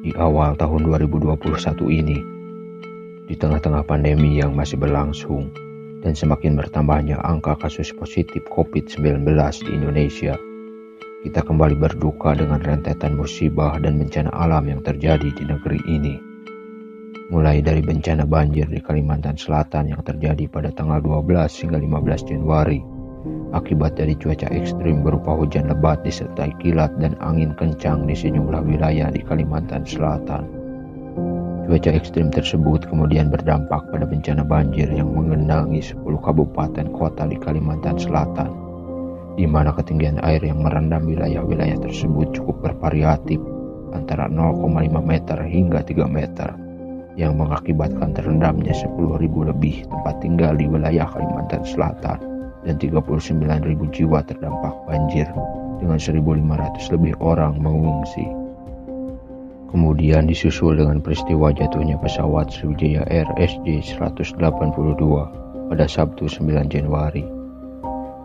Di awal tahun 2021 ini, di tengah-tengah pandemi yang masih berlangsung dan semakin bertambahnya angka kasus positif COVID-19 di Indonesia, kita kembali berduka dengan rentetan musibah dan bencana alam yang terjadi di negeri ini. Mulai dari bencana banjir di Kalimantan Selatan yang terjadi pada tanggal 12 hingga 15 Januari, akibat dari cuaca ekstrim berupa hujan lebat disertai kilat dan angin kencang di sejumlah wilayah di Kalimantan Selatan. Cuaca ekstrim tersebut kemudian berdampak pada bencana banjir yang menggenangi 10 kabupaten kota di Kalimantan Selatan, di mana ketinggian air yang merendam wilayah-wilayah tersebut cukup bervariatif antara 0,5 meter hingga 3 meter, yang mengakibatkan terendamnya 10.000 lebih tempat tinggal di wilayah Kalimantan Selatan dan 39.000 jiwa terdampak banjir dengan 1.500 lebih orang mengungsi. Kemudian disusul dengan peristiwa jatuhnya pesawat Sriwijaya Air SJ182 pada Sabtu 9 Januari,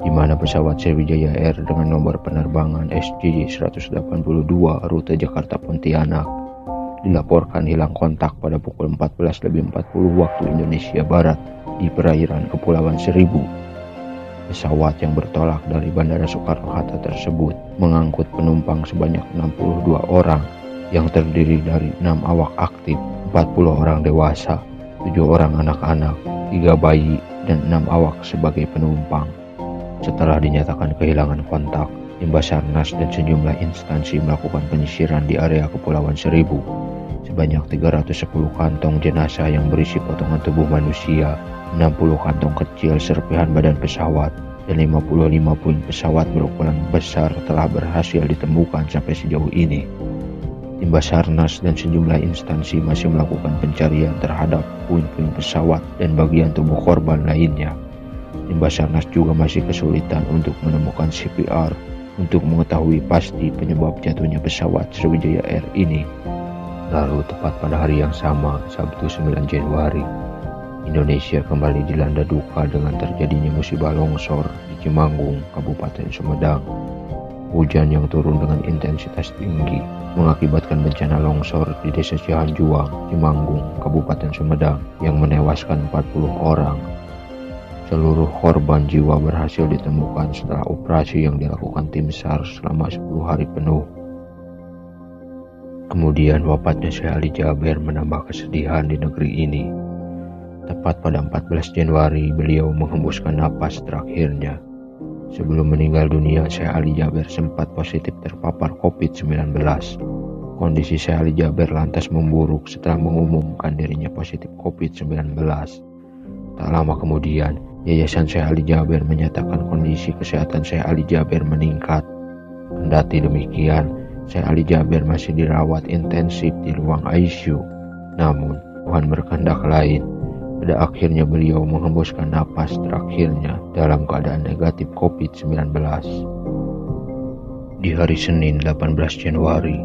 di mana pesawat Sriwijaya Air dengan nomor penerbangan SJ182 rute Jakarta Pontianak dilaporkan hilang kontak pada pukul 14.40 waktu Indonesia Barat di perairan Kepulauan Seribu. Pesawat yang bertolak dari Bandara Soekarno-Hatta tersebut mengangkut penumpang sebanyak 62 orang yang terdiri dari 6 awak aktif, 40 orang dewasa, 7 orang anak-anak, 3 bayi, dan 6 awak sebagai penumpang. Setelah dinyatakan kehilangan kontak, tim Basarnas dan sejumlah instansi melakukan penyisiran di area Kepulauan Seribu. Sebanyak 310 kantong jenazah yang berisi potongan tubuh manusia, 60 kantong kecil serpihan badan pesawat, dan 55 puing pesawat berukuran besar telah berhasil ditemukan sampai sejauh ini. Tim Basarnas dan sejumlah instansi masih melakukan pencarian terhadap puing-puing pesawat dan bagian tubuh korban lainnya. Tim Basarnas juga masih kesulitan untuk menemukan CPR untuk mengetahui pasti penyebab jatuhnya pesawat Sriwijaya Air ini. Lalu tepat pada hari yang sama, Sabtu 9 Januari, Indonesia kembali dilanda duka dengan terjadinya musibah longsor di Cimanggung, Kabupaten Sumedang. Hujan yang turun dengan intensitas tinggi mengakibatkan bencana longsor di Desa Cihanjuang, Cimanggung, Kabupaten Sumedang yang menewaskan 40 orang. Seluruh korban jiwa berhasil ditemukan setelah operasi yang dilakukan tim SAR selama 10 hari penuh. Kemudian wafatnya Syekh Ali Jaber menambah kesedihan di negeri ini. Tepat pada 14 Januari, beliau menghembuskan napas terakhirnya. Sebelum meninggal dunia, Syekh Ali Jaber sempat positif terpapar COVID-19. Kondisi Syekh Ali Jaber lantas memburuk setelah mengumumkan dirinya positif COVID-19. Tak lama kemudian, Yayasan Syekh Ali Jaber menyatakan kondisi kesehatan Syekh Ali Jaber meningkat. Kendati demikian, Syekh Ali Jaber masih dirawat intensif di ruang ICU. Namun, Tuhan berkehendak lain. Pada akhirnya beliau menghembuskan napas terakhirnya dalam keadaan negatif COVID-19. Di hari Senin 18 Januari,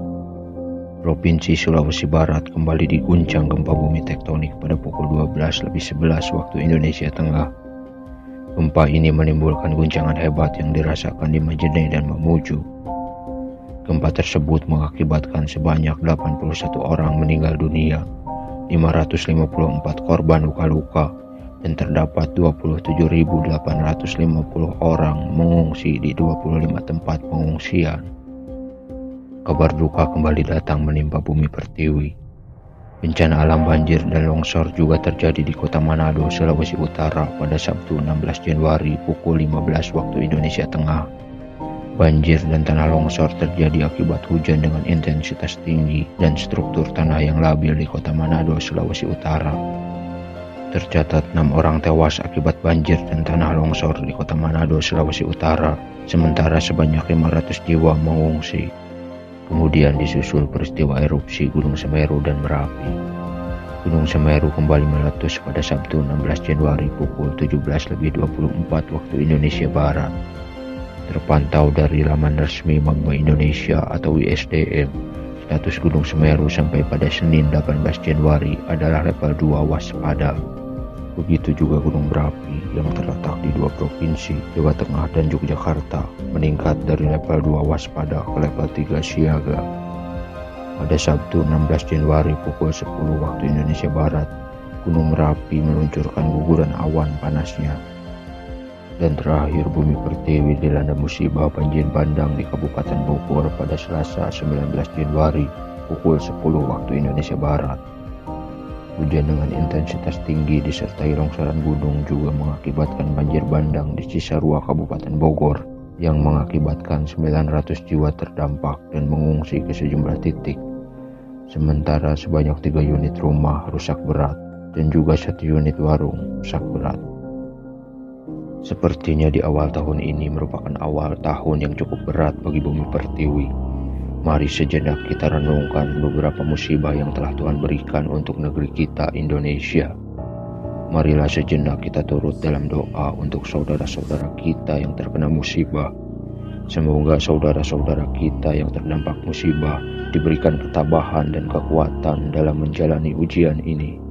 Provinsi Sulawesi Barat kembali diguncang gempa bumi tektonik pada pukul 12:11 waktu Indonesia Tengah. Gempa ini menimbulkan guncangan hebat yang dirasakan di Majene dan Mamuju. Gempa tersebut mengakibatkan sebanyak 81 orang meninggal dunia, 554 korban luka-luka, dan terdapat 27.850 orang mengungsi di 25 tempat pengungsian. Kabar duka kembali datang menimpa bumi pertiwi. Bencana alam banjir dan longsor juga terjadi di Kota Manado, Sulawesi Utara pada Sabtu 16 Januari pukul 15 waktu Indonesia Tengah. Banjir dan tanah longsor terjadi akibat hujan dengan intensitas tinggi dan struktur tanah yang labil di Kota Manado, Sulawesi Utara. Tercatat 6 orang tewas akibat banjir dan tanah longsor di Kota Manado, Sulawesi Utara, sementara sebanyak 500 jiwa mengungsi. Kemudian disusul peristiwa erupsi Gunung Semeru dan Merapi. Gunung Semeru kembali meletus pada Sabtu 16 Januari pukul 17:24 waktu Indonesia Barat. Terpantau dari laman resmi Magma Indonesia atau WSDM, status Gunung Semeru sampai pada Senin 18 Januari adalah level 2 waspada. Begitu juga Gunung Merapi yang terletak di 2 provinsi, Jawa Tengah dan Yogyakarta, meningkat dari level 2 waspada ke level 3 siaga. Pada Sabtu 16 Januari pukul 10 waktu Indonesia Barat, Gunung Merapi meluncurkan guguran awan panasnya. Dan terakhir, Bumi Pertiwi dilanda musibah banjir bandang di Kabupaten Bogor pada Selasa 19 Januari pukul 10 waktu Indonesia Barat. Hujan dengan intensitas tinggi disertai longsoran gunung juga mengakibatkan banjir bandang di Cisarua, Kabupaten Bogor, yang mengakibatkan 900 jiwa terdampak dan mengungsi ke sejumlah titik. Sementara sebanyak 3 unit rumah rusak berat dan juga 1 unit warung rusak berat. Sepertinya di awal tahun ini merupakan awal tahun yang cukup berat bagi Bumi Pertiwi. Mari sejenak kita renungkan beberapa musibah yang telah Tuhan berikan untuk negeri kita, Indonesia. Marilah sejenak kita turut dalam doa untuk saudara-saudara kita yang terkena musibah. Semoga saudara-saudara kita yang terdampak musibah diberikan ketabahan dan kekuatan dalam menjalani ujian ini.